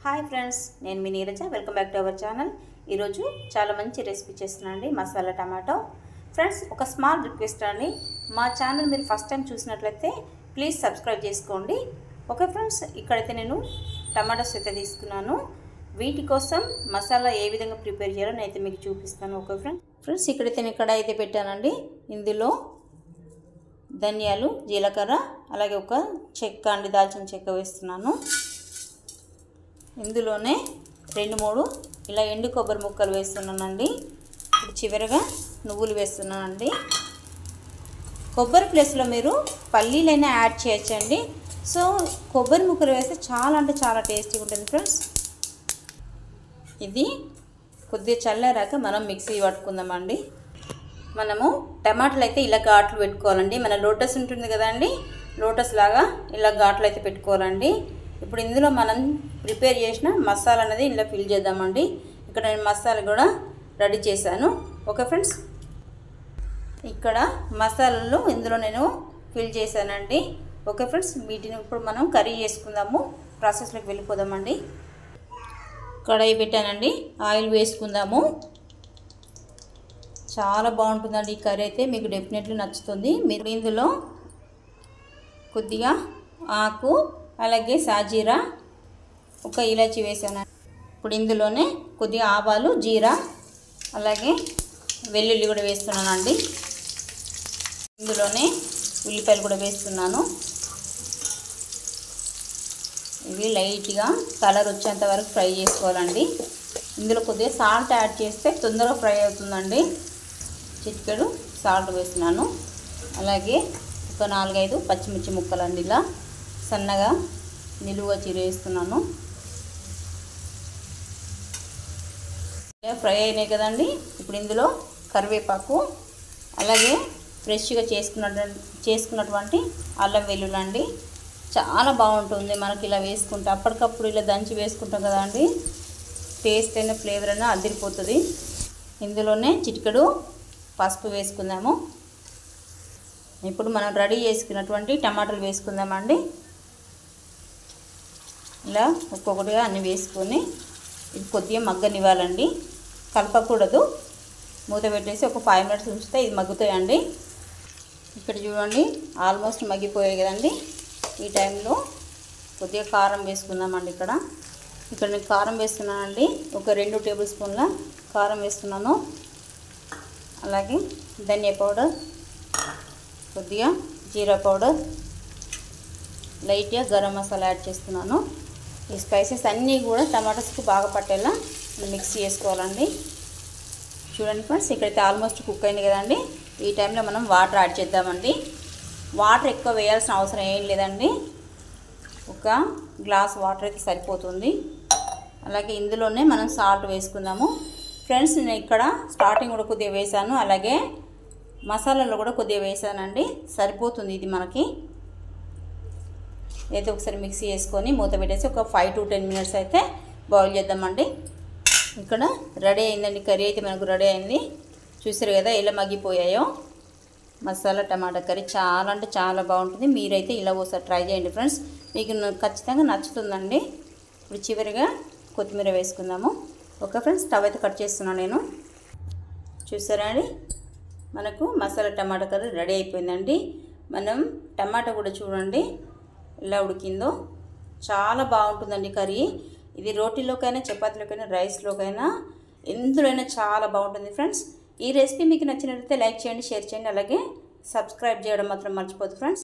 Hi friends, నేను మీ Neeraja. Welcome back to our channel. ఈరోజు చాలా మంచి రెసిపీ చేస్తున్నానండి, మసాలా టమాటో. ఫ్రెండ్స్, ఒక స్మాల్ రిక్వెస్ట్ అండి, మా ఛానల్ మీరు ఫస్ట్ టైం చూసినట్లయితే ప్లీజ్ సబ్స్క్రైబ్ చేసుకోండి. ఓకే ఫ్రెండ్స్, ఇక్కడైతే నేను టమాటోస్ అయితే తీసుకున్నాను. వీటి కోసం మసాలా ఏ విధంగా ప్రిపేర్ చేయాలో నేనైతే మీకు చూపిస్తాను. ఓకే ఫ్రెండ్స్, ఇక్కడైతే నేను కడాయి అయితే పెట్టానండి. ఇందులో ధనియాలు, జీలకర్ర, అలాగే ఒక చెక్క అండి, దాల్చిన చెక్క వేస్తున్నాను. ఇందులోనే 2-3 ఇలా ఎండు కొబ్బరి ముక్కలు వేస్తున్నానండి. ఇప్పుడు చివరిగా నువ్వులు వేస్తున్నానండి. కొబ్బరి ప్లేస్లో మీరు పల్లీలైనా యాడ్ చేయొచ్చండి. సో కొబ్బరి ముక్కలు వేస్తే చాలా అంటే చాలా టేస్టీగా ఉంటుంది ఫ్రెండ్స్. ఇది కొద్దిగా చల్లారాక మనం మిక్సీ పట్టుకుందామండి. మనము టమాటాలు అయితే ఇలా ఘాట్లు పెట్టుకోవాలండి. మన లోటస్ ఉంటుంది కదండి, లోటస్ లాగా ఇలా ఘాట్లు అయితే పెట్టుకోవాలండి. ఇప్పుడు ఇందులో మనం ప్రిపేర్ చేసిన మసాలా అనేది ఇలా ఫిల్ చేద్దామండి. ఇక్కడ నేను మసాలా కూడా రెడీ చేశాను. ఓకే ఫ్రెండ్స్, ఇక్కడ మసాలాలు ఇందులో నేను ఫిల్ చేశానండి. ఓకే ఫ్రెండ్స్, వీటిని ఇప్పుడు మనం కర్రీ చేసుకుందాము. ప్రాసెస్లోకి వెళ్ళిపోదామండి. కడాయి పెట్టానండి, ఆయిల్ వేసుకుందాము. చాలా బాగుంటుందండి ఈ కర్రీ అయితే, మీకు డెఫినెట్లీ నచ్చుతుంది. మీరు ఇందులో కొద్దిగా ఆకు, అలాగే సాజీరా, ఒక ఇలాచి వేసాను. ఇప్పుడు ఇందులోనే కొద్దిగా ఆవాలు, జీరా, అలాగే వెల్లుల్లి కూడా వేస్తున్నానండి. ఇందులోనే ఉల్లిపాయలు కూడా వేస్తున్నాను. ఇవి లైట్గా కలర్ వచ్చేంత వరకు ఫ్రై చేసుకోవాలండి. ఇందులో కొద్దిగా సాల్ట్ యాడ్ చేస్తే తొందరగా ఫ్రై అవుతుందండి. చిటికెడు సాల్ట్ వేస్తున్నాను. అలాగే ఒక 4-5 పచ్చిమిర్చి ముక్కలండి ఇలా సన్నగా నిలువుగా చిరేస్తున్నాను. ఫ్రై అయినాయి కదండి. ఇప్పుడు ఇందులో కరివేపాకు, అలాగే ఫ్రెష్గా చేసుకున్నటువంటి అల్లం వెల్లుల్లి అండి. చాలా బాగుంటుంది మనకి ఇలా వేసుకుంటే. అప్పటికప్పుడు ఇలా దంచి వేసుకుంటాం కదండి, టేస్ట్ అయినా ఫ్లేవర్ అయినా అదిరిపోతుంది. ఇందులోనే చిటికెడు పసుపు వేసుకుందాము. ఇప్పుడు మనం రెడీ చేసుకున్నటువంటి టమాటాలు వేసుకుందామండి. ఇలా ఒక్కొక్కటిగా అన్నీ వేసుకొని ఇది కొద్దిగా మగ్గనివ్వాలండి. కలపకూడదు. మూత పెట్టేసి ఒక 5 మినిట్స్ ఉంచితే ఇది మగ్గుతాయండి. ఇక్కడ చూడండి, ఆల్మోస్ట్ మగ్గిపోయాయి కదండి. ఈ టైంలో కొద్దిగా కారం వేసుకుందామండి. ఇక్కడ నేను కారం వేస్తున్నానండి. ఒక 2 టేబుల్ స్పూన్ల కారం వేస్తున్నాను. అలాగే ధనియా పౌడర్, కొద్దిగా జీరా పౌడర్, లైట్గా గరం మసాలా యాడ్ చేస్తున్నాను. ఈ స్పైసెస్ అన్నీ కూడా టమాటోస్కి బాగా పట్టేలా మిక్స్ చేసుకోవాలండి. చూడండి ఫ్రెండ్స్, ఇక్కడైతే ఆల్మోస్ట్ కుక్ అయింది కదండి. ఈ టైంలో మనం వాటర్ యాడ్ చేద్దామండి. వాటర్ ఎక్కువ వేయాల్సిన అవసరం ఏం లేదండి. ఒక గ్లాస్ వాటర్ అయితే సరిపోతుంది. అలాగే ఇందులోనే మనం సాల్ట్ వేసుకుందాము. ఫ్రెండ్స్, నేను ఇక్కడ స్టార్టింగ్ కూడా కొద్దిగా వేసాను, అలాగే మసాలాలో కూడా కొద్దిగా వేసానండి. సరిపోతుంది ఇది మనకి. అయితే ఒకసారి మిక్సీ చేసుకొని మూత పెట్టేసి ఒక 5 to 10 మినిట్స్ అయితే బాయిల్ చేద్దామండి. ఇక్కడ రెడీ అయిందండి, కర్రీ అయితే మనకు రెడీ అయింది. చూసారు కదా ఎలా మగ్గిపోయాయో. మసాలా టమాటా కర్రీ చాలా అంటే చాలా బాగుంటుంది. మీరైతే ఇలా ఒకసారి ట్రై చేయండి ఫ్రెండ్స్, మీకు ఖచ్చితంగా నచ్చుతుందండి. ఇప్పుడు చివరిగా కొత్తిమీర వేసుకుందాము. ఓకే ఫ్రెండ్స్, స్టవ్ అయితే కట్ చేస్తున్నాను నేను. చూసారా అండి, మనకు మసాలా టమాటా కర్రీ రెడీ అయిపోయిందండి. మనం టమాటా కూడా చూడండి ఇలా ఉడికిందో. చాలా బాగుంటుందండి కర్రీ. ఇది రోటీలోకైనా, చపాతీలోకైనా, రైస్లోకైనా, ఎందులోనైనా చాలా బాగుంటుంది ఫ్రెండ్స్. ఈ రెసిపీ మీకు నచ్చినట్లయితే లైక్ చేయండి, షేర్ చేయండి, అలాగే సబ్స్క్రైబ్ చేయడం మాత్రం మర్చిపోద్దు ఫ్రెండ్స్.